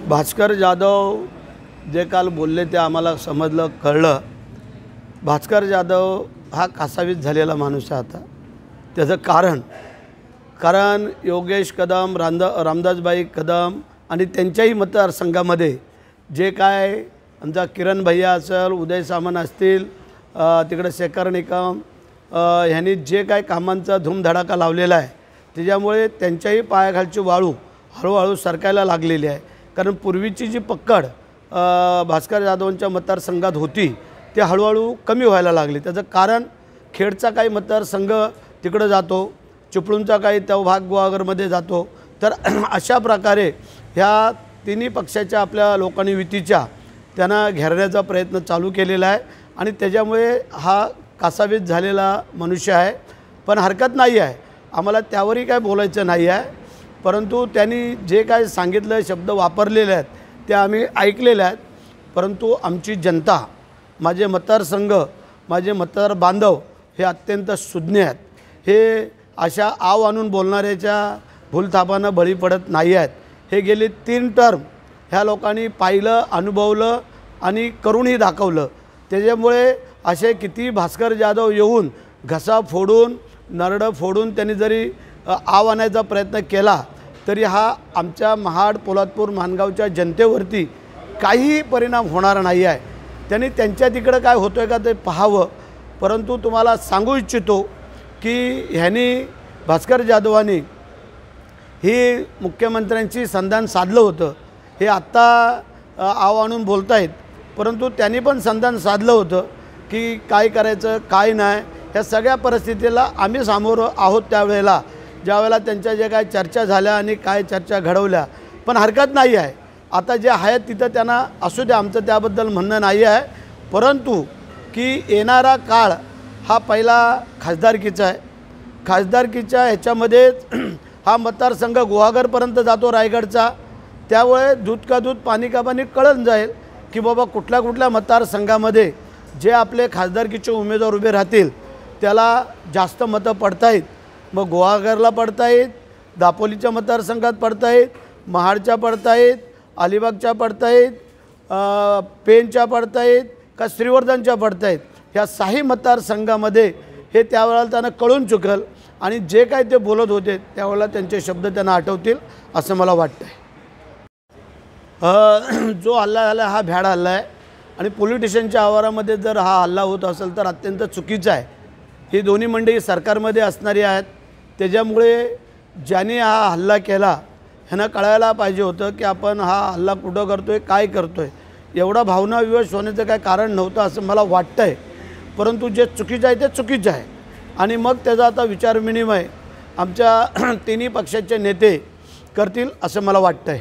भास्कर जाधव जे काल बोलले ते आम्हाला समजलं कळलं। भास्कर जाधव हा कासावीस झालेला माणूस आहे। आता त्याचं कारण योगेश कदम, रामदासबाई कदम आणि त्यांच्याही मतदारसंघामध्ये जे काय आमचा किरण भैया असेल, उदय सामंत असतील, तिकडे शेखर निकम ह्यांनी जे काय कामांचा धूमधडाका लावलेला आहे त्याच्यामुळे त्यांच्याही पायाखालची वाळू हळूहळू सरकायला लागलेली आहे। कारण पूर्वीची जी पकड भास्कर जाधवांच्या मतदारसंघात होती ते हळूहळू कमी व्हायला लागली। त्याचं कारण खेडचा काही मतदारसंघ तिकडे जातो, चिपळूणचा काही त्या भाग गुहागरमध्ये जातो। तर अशा प्रकारे ह्या तिन्ही पक्षाच्या आपल्या लोकांनी युतीच्या त्यांना घेरण्याचा प्रयत्न चालू केलेला आहे आणि त्याच्यामुळे हा कासावीस झालेला मनुष्य आहे। पण हरकत नाही आहे, आम्हाला त्यावरही काय बोलायचं नाही आहे, परंतु त्यांनी जे काय सांगितलं शब्द वापरलेले आहेत ते आम्ही ऐकलेले आहेत। परंतु आमची जनता, माझे मतदारसंघ, माझे मतदार बांधव हे अत्यंत सुज्ञ आहेत। हे अशा आव आणून बोलणाऱ्याच्या भूलथापांना बळी पडत नाही आहेत। हे गेले 3 टर्म ह्या लोकांनी पाहिलं, अनुभवलं आणि करूनही दाखवलं। त्याच्यामुळे असे किती भास्कर जाधव येऊन घसा फोडून, नरडं फोडून त्यांनी जरी आव आणायचा प्रयत्न केला तरी हा आमच्या महाड, पोलादपूर, माणगावच्या जनतेवरती काही परिणाम होणार नाही आहे। त्यांनी त्यांच्या तिकडं काय होतं आहे का ते पाहावं। परंतु तुम्हाला सांगू इच्छितो की ह्यांनी भास्कर जाधवांनी ही मुख्यमंत्र्यांची संधान साधलं होतं। हे आत्ता आव आणून बोलत आहेत, परंतु त्यांनी पण संधान साधलं होतं की काय करायचं काय नाही। ह्या सगळ्या परिस्थितीला आम्ही सामोरं आहोत त्यावेळेला, ज्यावेळेला त्यांच्या जे काय चर्चा झाल्या आणि काय चर्चा घडवल्या। पण हरकत नाही आहे, आता जे आहेत तिथं त्यांना असू द्या, आमचं त्याबद्दल म्हणणं नाही आहे। परंतु की येणारा काळ हा पहिला खासदारकीचा आहे। खासदारकीच्या ह्याच्यामध्येच हा मतदारसंघ गुहागरपर्यंत जातो रायगडचा। त्यामुळे दूध का दूध पाणी का पाणी कळून जाईल की बाबा कुठल्या कुठल्या मतदारसंघामध्ये जे आपले खासदारकीचे उमेदवार उभे राहतील त्याला जास्त मतं पडतायत। मग गुहागरला पडतायत, दापोलीच्या मतदारसंघात पडतायत, महाडच्या पडतायत, अलिबागच्या पडतायत, पेनच्या पडतायत का श्रीवर्धनच्या पडतायत। ह्या 6 मतदारसंघामध्ये हे त्यावेळेला त्यांना कळून चुकल आणि जे काय ते बोलत होते त्यावेळेला त्यांचे शब्द त्यांना आठवतील असं मला वाटतं आहे। जो हल्ला झाला हा भ्याड हल्ला आहे आणि पोलीस स्टेशनच्या आवारामध्ये जर हा हल्ला होत असेल तर अत्यंत चुकीचा आहे। ही दोन्ही मंडळी सरकारमध्ये असणारी आहेत, त्याच्यामुळे ज्याने हा हल्ला केला ह्यांना कळायला पाहिजे होतं की आपण हा हल्ला कुठं करतो आहे, काय करतो आहे। एवढा भावनाविवश होण्याचं काय कारण नव्हतं असं मला वाटतं आहे। परंतु जे चुकीचं आहे ते चुकीचं आहे आणि मग त्याचा आता विचारविनिमय आमच्या तिन्ही पक्षाचे नेते करतील असं मला वाटतं आहे।